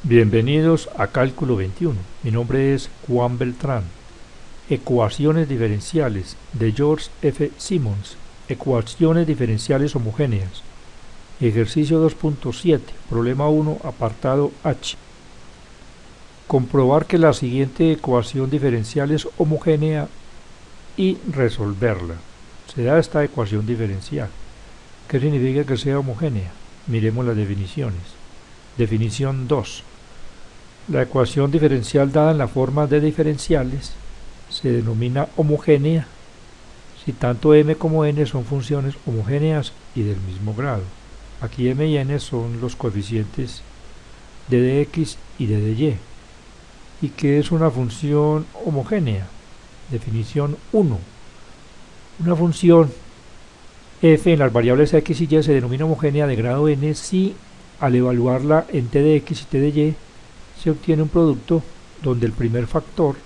Bienvenidos a Cálculo 21. Mi nombre es Juan Beltrán. Ecuaciones diferenciales de George F. Simmons. Ecuaciones diferenciales homogéneas. Ejercicio 2.7. Problema 1, apartado H. Comprobar que la siguiente ecuación diferencial es homogénea y resolverla. Se da esta ecuación diferencial. ¿Qué significa que sea homogénea? Miremos las definiciones. Definición 2. La ecuación diferencial dada en la forma de diferenciales se denomina homogénea si tanto m como n son funciones homogéneas y del mismo grado. Aquí m y n son los coeficientes de dx y de dy. ¿Y qué es una función homogénea? Definición 1. Una función f en las variables x y y se denomina homogénea de grado n si al evaluarla en t de x y t de y se obtiene un producto donde el primer factor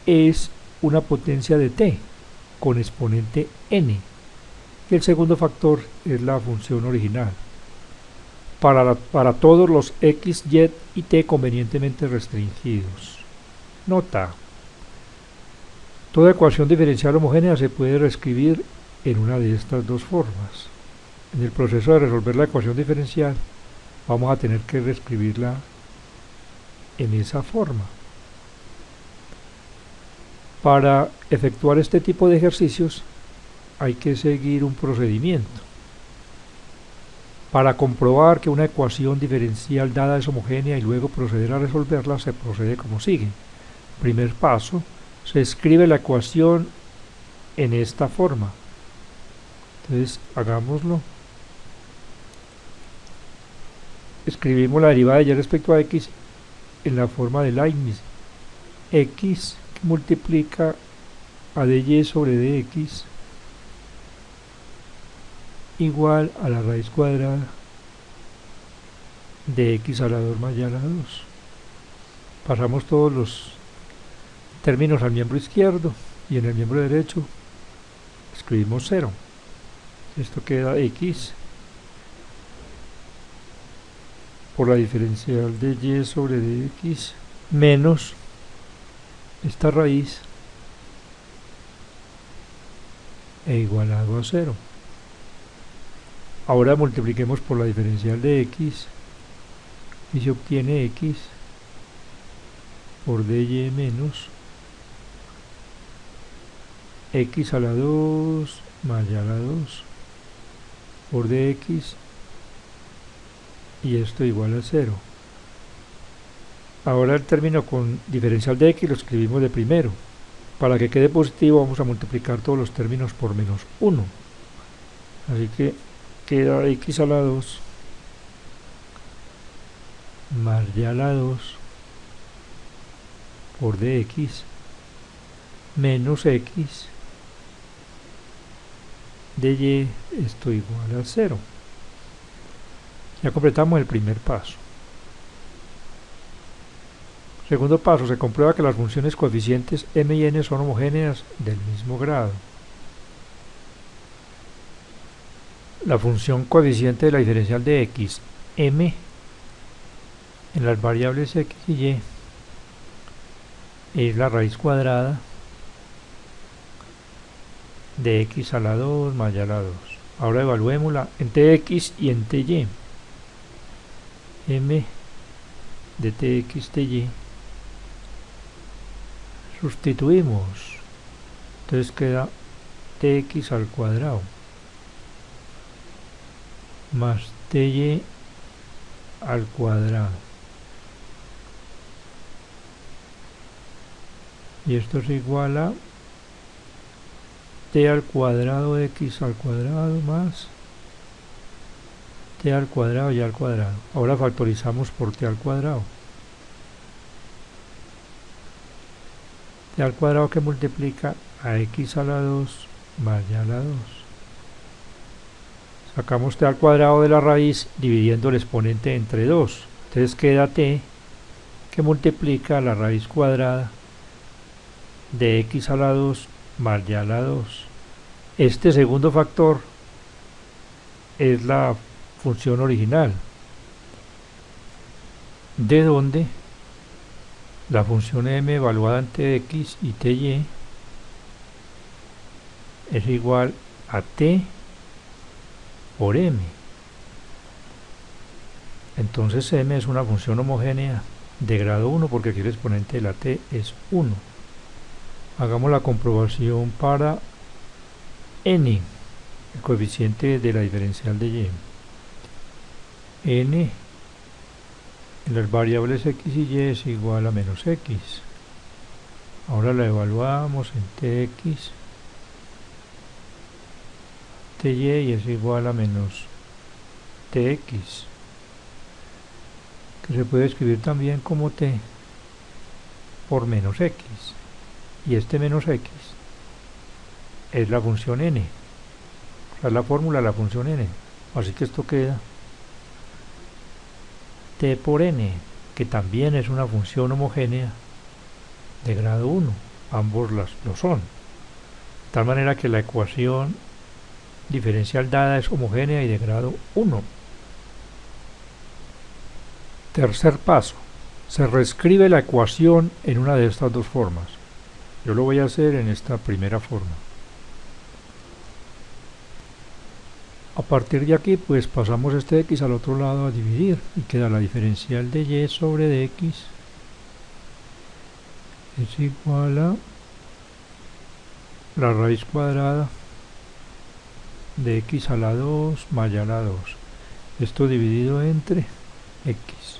es una potencia de t con exponente n y el segundo factor es la función original para todos los x, y y t convenientemente restringidos. Nota: toda ecuación diferencial homogénea se puede reescribir en una de estas dos formas. En el proceso de resolver la ecuación diferencial vamos a tener que reescribirla en esa forma. Para efectuar este tipo de ejercicios hay que seguir un procedimiento. Para comprobar que una ecuación diferencial dada es homogénea y luego proceder a resolverla, se procede como sigue. Primer paso, se escribe la ecuación en esta forma. Entonces, hagámoslo. Escribimos la derivada de y respecto a x en la forma de Leibniz. X que multiplica a dy sobre dx igual a la raíz cuadrada de x a la 2 más y a la 2. Pasamos todos los términos al miembro izquierdo y en el miembro derecho escribimos 0. Esto queda x por la diferencial de y sobre dx menos esta raíz e igualado a 0. Ahora multipliquemos por la diferencial de x y se obtiene x por dy menos x a la 2 más y a la 2 por dx y esto igual a 0. Ahora el término con diferencial de x lo escribimos de primero. Para que quede positivo vamos a multiplicar todos los términos por menos 1. Así que queda x a la 2 más y a la 2 por dx menos x de y, esto igual a 0. Ya completamos el primer paso. Segundo paso, se comprueba que las funciones coeficientes m y n son homogéneas del mismo grado. La función coeficiente de la diferencial de x, m, en las variables x y y, es la raíz cuadrada de x a la 2 más y a la 2. Ahora evaluémosla en tx y en ty. M de tx ty sustituimos, entonces queda tx al cuadrado más ty al cuadrado y esto es igual a t al cuadrado x al cuadrado más t al cuadrado y al cuadrado. Ahora factorizamos por t al cuadrado. T al cuadrado que multiplica a x a la 2 más y a la 2. Sacamos t al cuadrado de la raíz dividiendo el exponente entre 2. Entonces queda t que multiplica la raíz cuadrada de x a la 2 más y a la 2. Este segundo factor es la función original. de donde la función m evaluada en tx y ty es igual a t por m. Entonces m es una función homogénea de grado 1 porque aquí el exponente de la t es 1. Hagamos la comprobación para n, el coeficiente de la diferencial de y. N en las variables x y y es igual a menos x. Ahora la evaluamos en tx, ty y es igual a menos tx, que se puede escribir también como t por menos x. Y este menos x es la función n, o sea, la fórmula de la función n. Así que esto queda t por n, que también es una función homogénea de grado 1. Ambos lo son. De tal manera que la ecuación diferencial dada es homogénea y de grado 1. Tercer paso. Se reescribe la ecuación en una de estas dos formas. Yo lo voy a hacer en esta primera forma. A partir de aquí, pues pasamos este x al otro lado a dividir y queda la diferencial de y sobre dx es igual a la raíz cuadrada de x a la 2 más y a la 2. Esto dividido entre x.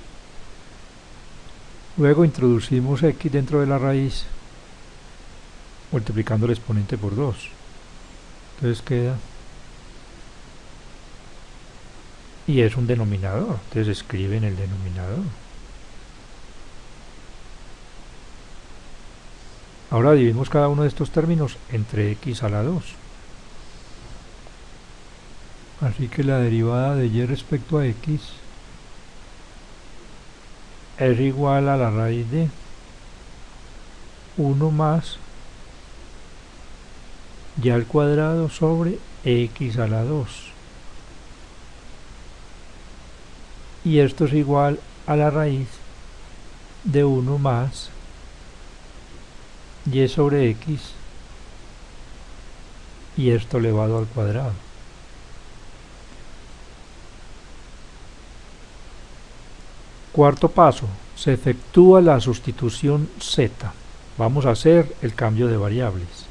Luego introducimos x dentro de la raíz multiplicando el exponente por 2. Entonces queda, y es un denominador, entonces escribe en el denominador. Ahora dividimos cada uno de estos términos entre x a la 2. Así que la derivada de y respecto a x es igual a la raíz de 1 más y al cuadrado sobre x a la 2. Y esto es igual a la raíz de 1 más y sobre x y esto elevado al cuadrado. Cuarto paso, se efectúa la sustitución z. Vamos a hacer el cambio de variables.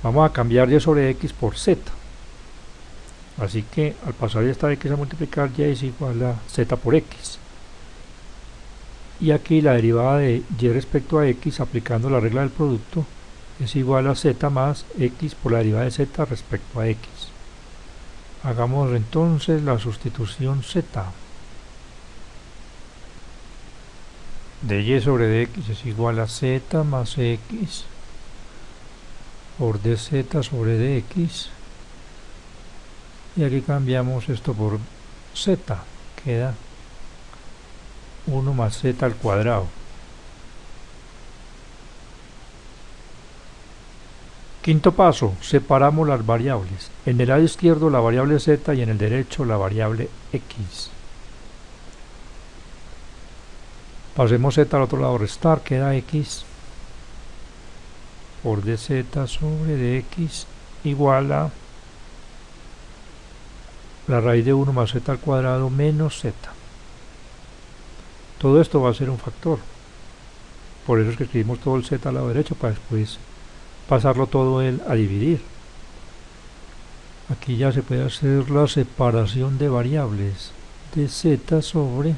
Vamos a cambiar y sobre x por z. Así que al pasar esta x a multiplicar, y es igual a z por x. Y aquí la derivada de y respecto a x aplicando la regla del producto es igual a z más x por la derivada de z respecto a x. Hagamos entonces la sustitución z. De y sobre dx es igual a z más x por dz sobre dx. Y aquí cambiamos esto por z. Queda 1 más z al cuadrado. Quinto paso, separamos las variables. En el lado izquierdo la variable z y en el derecho la variable x. Pasemos z al otro lado, restar, queda x por dz sobre dx igual a la raíz de 1 más z al cuadrado menos z. Todo esto va a ser un factor. Por eso es que escribimos todo el z al lado derecho para después pasarlo todo él a dividir. Aquí ya se puede hacer la separación de variables de z sobre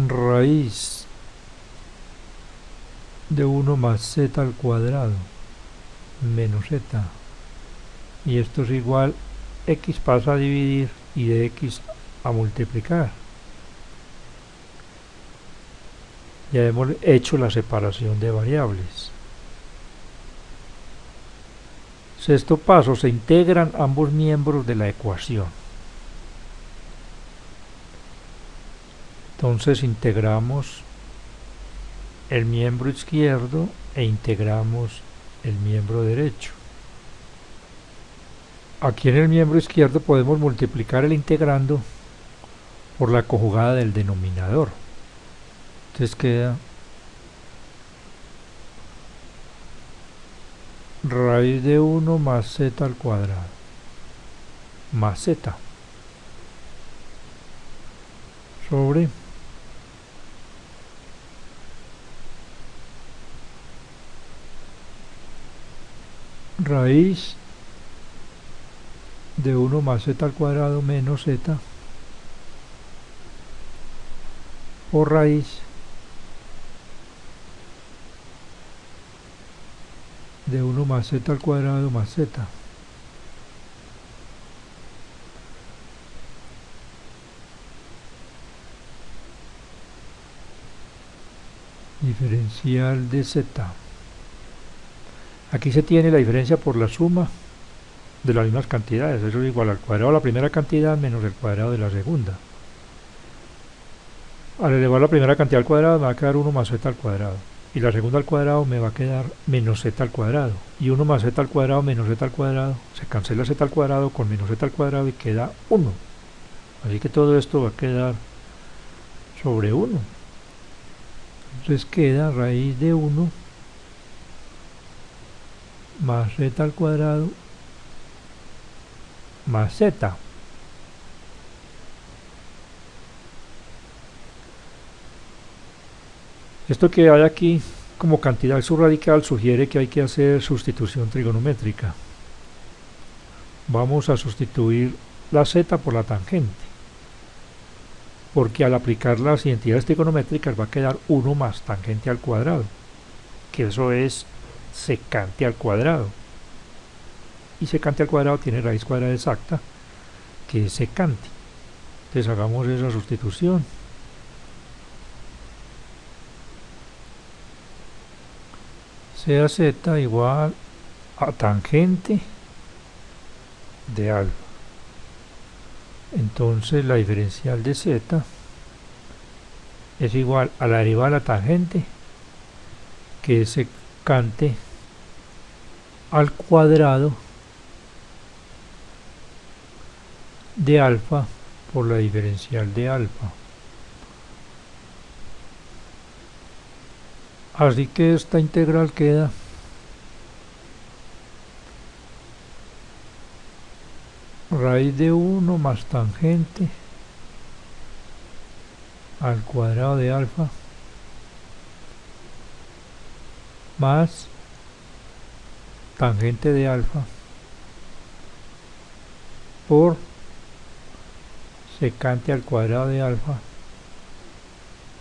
raíz de 1 más z al cuadrado menos z. Y esto es igual, x pasa a dividir y de x a multiplicar. Ya hemos hecho la separación de variables. Sexto paso, se integran ambos miembros de la ecuación. Entonces integramos el miembro izquierdo e integramos el miembro derecho. Aquí en el miembro izquierdo podemos multiplicar el integrando por la conjugada del denominador. Entonces queda raíz de 1 más z al cuadrado más z sobre raíz de 1 más z al cuadrado menos z por raíz de 1 más z al cuadrado más z. Diferencial de z. Aquí se tiene la diferencia por la suma de las mismas cantidades. Eso es igual al cuadrado de la primera cantidad menos el cuadrado de la segunda. Al elevar la primera cantidad al cuadrado me va a quedar 1 más z al cuadrado. Y la segunda al cuadrado me va a quedar menos z al cuadrado. Y 1 más z al cuadrado menos z al cuadrado. Se cancela z al cuadrado con menos z al cuadrado y queda 1. Así que todo esto va a quedar sobre 1. Entonces queda raíz de 1 más z al cuadrado más z. Esto que hay aquí como cantidad subradical sugiere que hay que hacer sustitución trigonométrica. Vamos a sustituir la z por la tangente, porque al aplicar las identidades trigonométricas va a quedar 1 más tangente al cuadrado, que eso es secante al cuadrado. Y secante al cuadrado tiene raíz cuadrada exacta, que es secante. Entonces hagamos esa sustitución. Sea z igual a tangente de alfa. Entonces la diferencial de z es igual a la derivada de la tangente, que es secante al cuadrado de alfa por la diferencial de alfa. Así que esta integral queda raíz de 1 más tangente al cuadrado de alfa más tangente de alfa por secante al cuadrado de alfa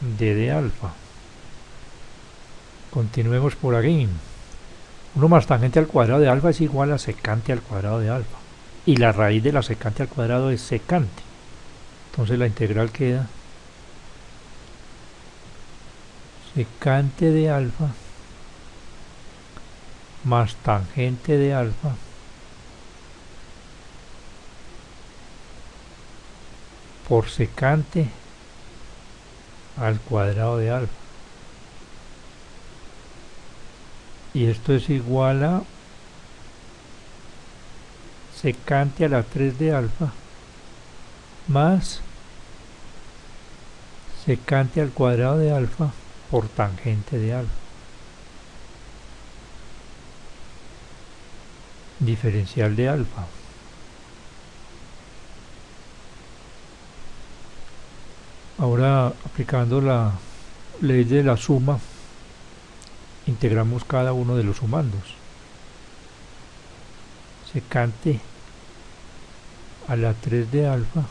de alfa. Continuemos por aquí. 1 más tangente al cuadrado de alfa es igual a secante al cuadrado de alfa. Y la raíz de la secante al cuadrado es secante. Entonces la integral queda secante de alfa más tangente de alfa por secante al cuadrado de alfa. Y esto es igual a secante a la 3 de alfa más secante al cuadrado de alfa por tangente de alfa. Diferencial de alfa. Ahora, aplicando la ley de la suma, integramos cada uno de los sumandos. Secante a la 3 de alfa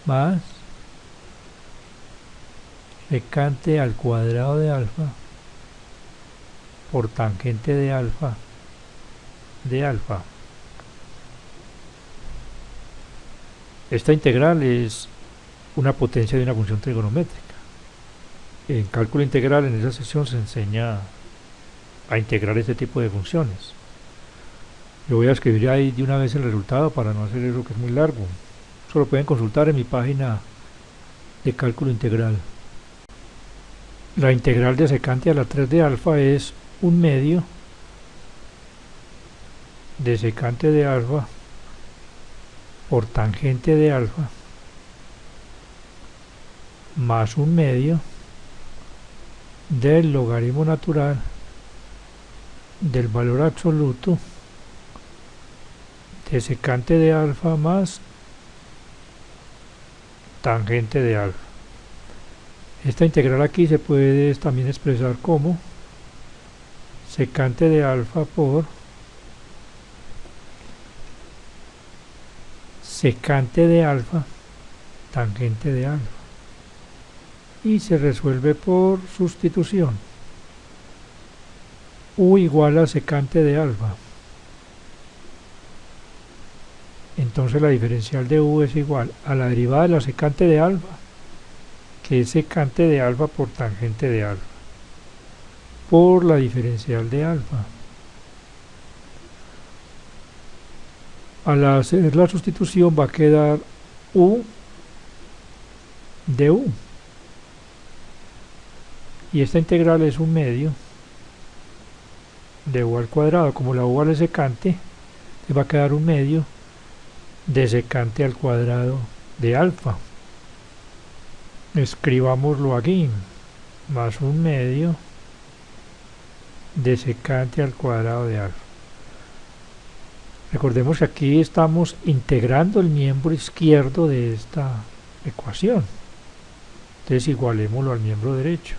más secante al cuadrado de alfa por tangente de alfa de alfa. Esta integral es una potencia de una función trigonométrica. En cálculo integral, en esa sección se enseña a integrar este tipo de funciones. Yo voy a escribir ahí de una vez el resultado para no hacer eso que es muy largo. Eso lo pueden consultar en mi página de cálculo integral. La integral de secante a la 3 de alfa es 1 medio de secante de alfa por tangente de alfa más 1/2 del logaritmo natural del valor absoluto de secante de alfa más tangente de alfa. Esta integral aquí se puede también expresar como secante de alfa por secante de alfa tangente de alfa, y se resuelve por sustitución. U igual a secante de alfa. Entonces la diferencial de U es igual a la derivada de la secante de alfa, que es secante de alfa por tangente de alfa, por la diferencial de alfa. Al hacer la sustitución va a quedar U de U. Y esta integral es 1/2 de U al cuadrado. Como la U vale secante, le va a quedar 1/2 de secante al cuadrado de alfa. Escribámoslo aquí, más 1/2 de secante al cuadrado de alfa. Recordemos que aquí estamos integrando el miembro izquierdo de esta ecuación. Entonces igualémoslo al miembro derecho.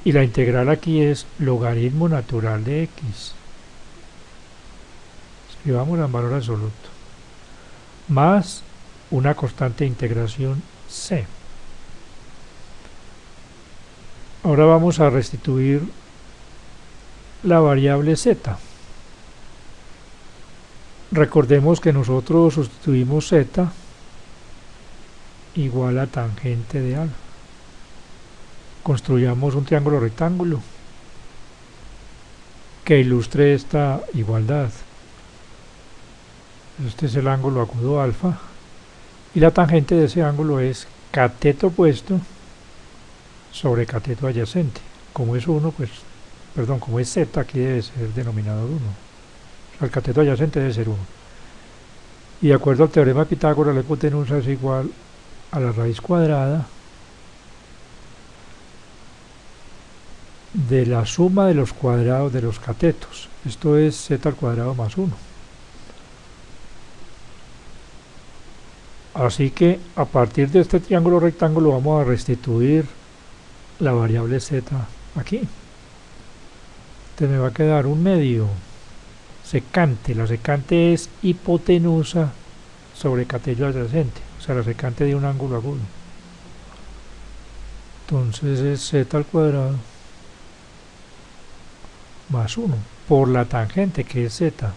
Y la integral aquí es logaritmo natural de x. Escribamos en valor absoluto. Más una constante de integración c. Ahora vamos a restituir la variable z. Recordemos que nosotros sustituimos z igual a tangente de alfa. Construyamos un triángulo rectángulo que ilustre esta igualdad. Este es el ángulo agudo alfa y la tangente de ese ángulo es cateto opuesto sobre cateto adyacente. Como es 1, pues, perdón, como es z, aquí debe ser denominador 1. El cateto adyacente debe ser 1. Y de acuerdo al teorema de Pitágoras, la hipotenusa es igual a la raíz cuadrada de la suma de los cuadrados de los catetos. Esto es z al cuadrado más 1. Así que a partir de este triángulo rectángulo vamos a restituir la variable z aquí. Entonces me va a quedar 1/2 secante. La secante es hipotenusa sobre cateto adyacente, o sea, la secante de un ángulo agudo. Entonces es z al cuadrado más 1 por la tangente, que es z,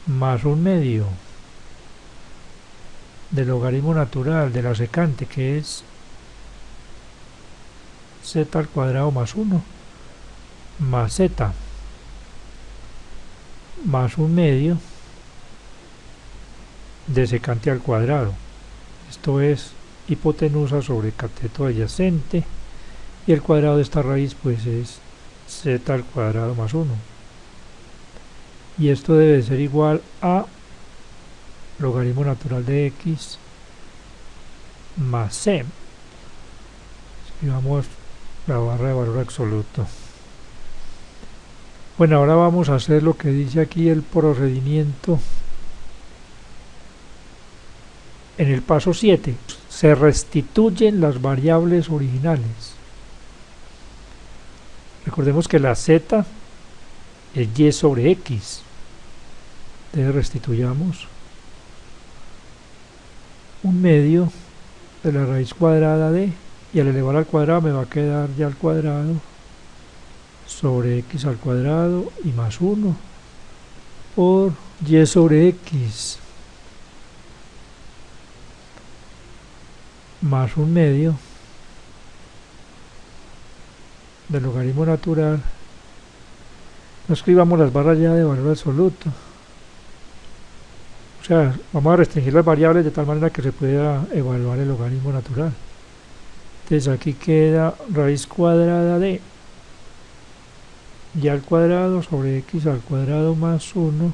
más 1/2 del logaritmo natural de la secante, que es z al cuadrado más 1, más z, más 1/2 de secante al cuadrado. Esto es hipotenusa sobre cateto adyacente, y el cuadrado de esta raíz pues es z al cuadrado más 1. Y esto debe ser igual a logaritmo natural de x más c. Escribamos la barra de valor absoluto. Bueno, ahora vamos a hacer lo que dice aquí el procedimiento. En el paso 7 se restituyen las variables originales. Recordemos que la z es y sobre x. Entonces restituyamos 1/2 de la raíz cuadrada de, y al elevar al cuadrado me va a quedar ya al cuadrado sobre x al cuadrado y más 1 por y sobre x más 1/2 del logaritmo natural. No escribamos las barras ya de valor absoluto. O sea, vamos a restringir las variables de tal manera que se pueda evaluar el logaritmo natural. Entonces aquí queda raíz cuadrada de y al cuadrado sobre x al cuadrado más 1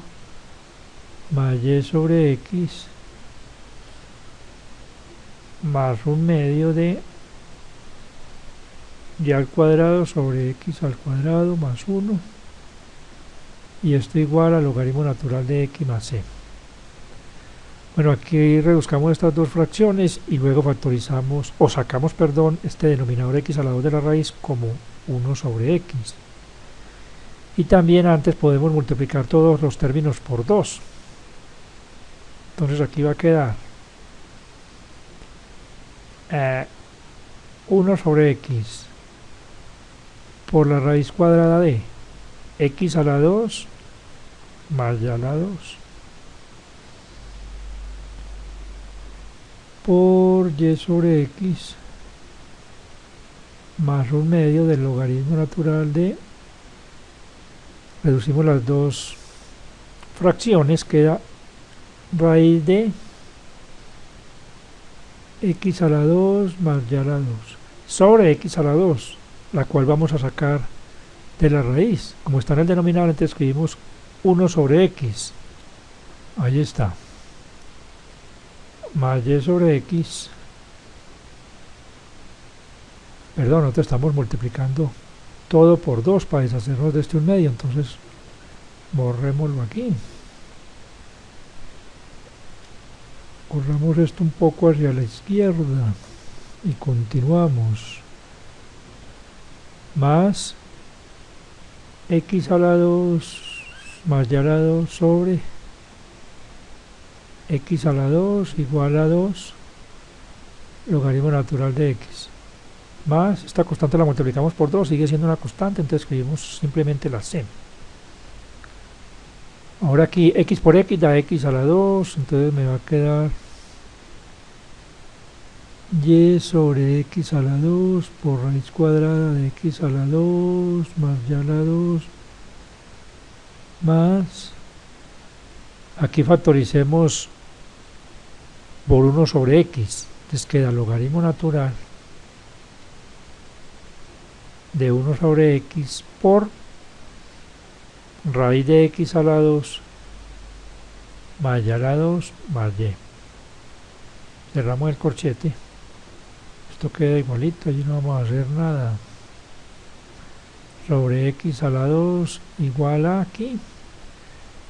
más y sobre x más 1/2 de y al cuadrado sobre x al cuadrado más 1, y esto igual al logaritmo natural de x más c. Bueno, aquí reduzcamos estas dos fracciones y luego factorizamos, o sacamos, perdón, este denominador x a la 2 de la raíz como 1 sobre x. Y también antes podemos multiplicar todos los términos por 2. Entonces aquí va a quedar 1 sobre x por la raíz cuadrada de x a la 2 más y a la 2 por y sobre x más 1/2 del logaritmo natural de, reducimos las dos fracciones, queda raíz de x a la 2 más y a la 2 sobre x a la 2, la cual vamos a sacar de la raíz. Como está en el denominador, entonces escribimos 1 sobre x, ahí está, más y sobre x, perdón, nosotros estamos multiplicando todo por 2 para deshacernos de este 1/2, entonces borrémoslo aquí. Corramos esto un poco hacia la izquierda y continuamos. Más x a la 2 más y a la 2 sobre x a la 2 igual a 2 logaritmo natural de x. Más, esta constante la multiplicamos por 2, sigue siendo una constante, entonces escribimos simplemente la c. Ahora aquí x por x da x a la 2, entonces me va a quedar y sobre x a la 2 por raíz cuadrada de x a la 2 más y a la 2 más, aquí factoricemos por 1 sobre x, entonces queda logaritmo natural de 1 sobre x por raíz de x a la 2 más y a la 2 más y. Cerramos el corchete, esto queda igualito, allí no vamos a hacer nada. Sobre x a la 2 igual a aquí,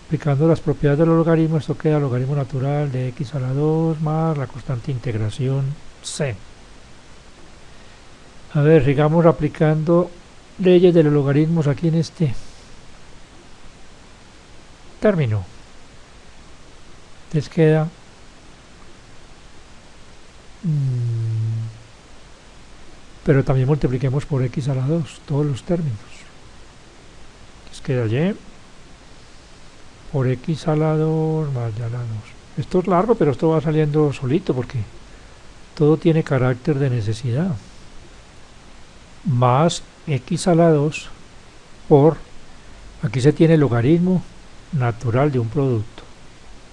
aplicando las propiedades del logaritmo, esto queda logaritmo natural de x a la 2 más la constante integración c. A ver, sigamos aplicando leyes de los logaritmos aquí en este término. Les queda pero también multipliquemos por x a la 2 todos los términos. Les queda y por x a la 2 más y a la 2. Esto es largo, pero esto va saliendo solito porque todo tiene carácter de necesidad. Más x a la 2 por, aquí se tiene el logaritmo natural de un producto.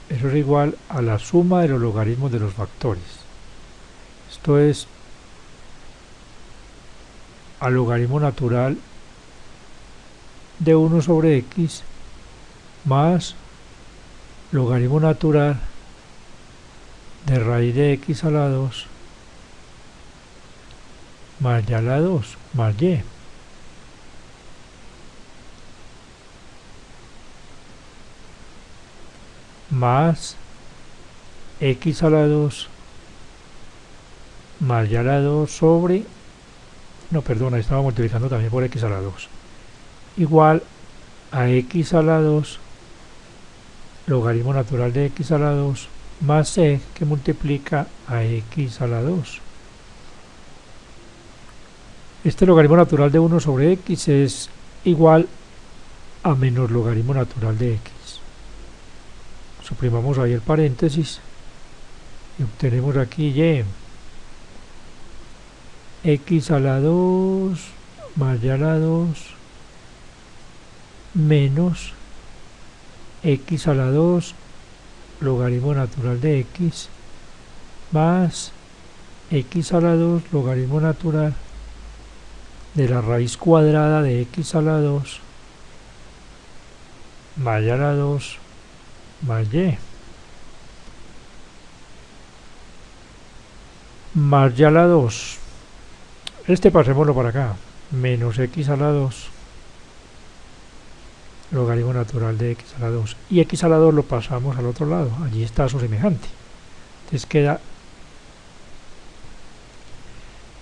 Eso es igual a la suma de los logaritmos de los factores. Esto es al logaritmo natural de 1 sobre x más logaritmo natural de raíz de x a la 2 más y a la 2 más y. Más x a la 2 más y a la 2 sobre, no, perdona, estaba multiplicando también por x a la 2, igual a x a la 2 logaritmo natural de x a la 2 más c que multiplica a x a la 2. Este logaritmo natural de 1 sobre x es igual a menos logaritmo natural de x. Suprimamos ahí el paréntesis y obtenemos aquí y. X a la 2 más y a la 2 menos x a la 2 logaritmo natural de x más x a la 2 logaritmo natural de la raíz cuadrada de x a la 2 más y a la 2 más y. Más y a la 2. Pasémoslo para acá. Menos x a la 2. Logaritmo natural de x a la 2. Y x a la 2 lo pasamos al otro lado. Allí está su semejante. Entonces queda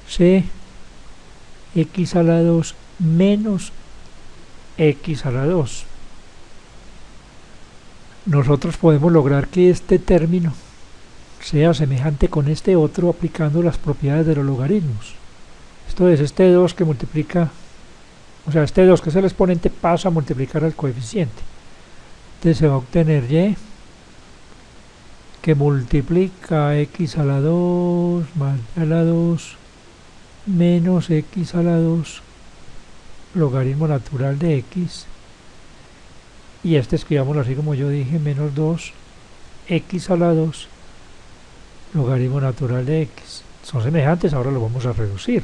c x a la 2 menos x a la 2. Nosotros podemos lograr que este término sea semejante con este otro aplicando las propiedades de los logaritmos. Esto es, este 2 que multiplica, o sea, este 2 que es el exponente pasa a multiplicar al coeficiente. Entonces se va a obtener y que multiplica x a la 2 más y a la 2 menos x a la 2 logaritmo natural de x, y escribámoslo así como yo dije, menos 2 x a la 2 logaritmo natural de x. Son semejantes, ahora lo vamos a reducir.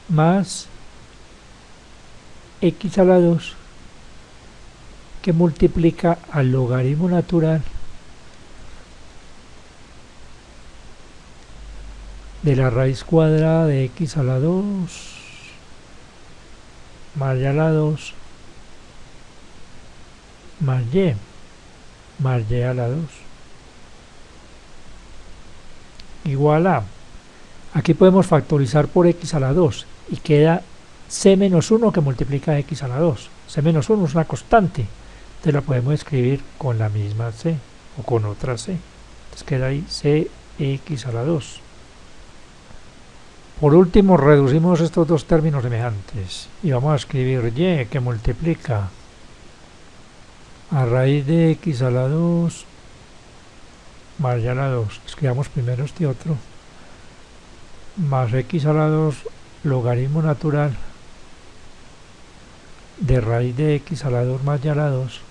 Más x a la 2 que multiplica al logaritmo natural de la raíz cuadrada de x a la 2 más y a la 2 más y a la 2 igual a, aquí podemos factorizar por x a la 2 y queda c menos 1 que multiplica x a la 2. C menos 1 es una constante, entonces la podemos escribir con la misma c o con otra c. Entonces queda ahí cx a la 2. Por último, reducimos estos dos términos semejantes y vamos a escribir y que multiplica a raíz de x a la 2 más y a la 2. Escribamos primero este otro. Más x a la 2 logaritmo natural de raíz de x a la 2 más y a la 2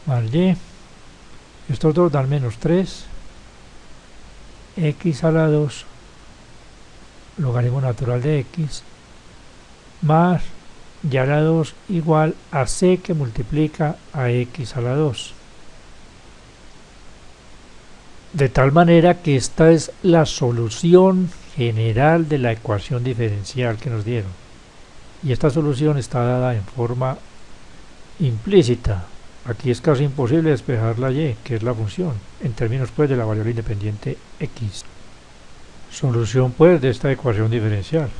más y. Estos dos dan menos 3 x a la 2 logaritmo natural de x más y a la 2 igual a c que multiplica a x a la 2. De tal manera que esta es la solución general de la ecuación diferencial que nos dieron. Y esta solución está dada en forma implícita. Aquí es casi imposible despejar la y, que es la función, en términos pues de la variable independiente x. Solución pues de esta ecuación diferencial.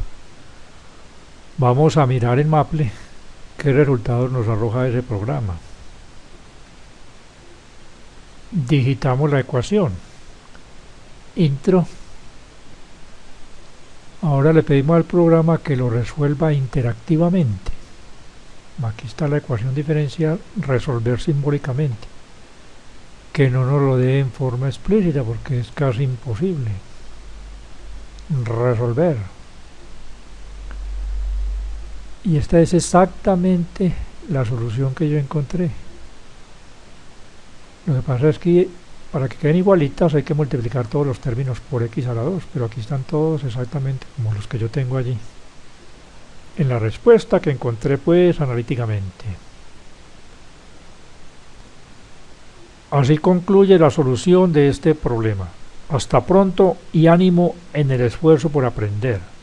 Vamos a mirar en Maple qué resultados nos arroja ese programa. Digitamos la ecuación. Intro. Ahora le pedimos al programa que lo resuelva interactivamente. Aquí está la ecuación diferencial, resolver simbólicamente. Que no nos lo dé en forma explícita porque es casi imposible. Resolver. Y esta es exactamente la solución que yo encontré. Lo que pasa es que para que queden igualitas hay que multiplicar todos los términos por x a la 2, pero aquí están todos exactamente como los que yo tengo allí. En la respuesta que encontré pues analíticamente. Así concluye la solución de este problema. Hasta pronto y ánimo en el esfuerzo por aprender.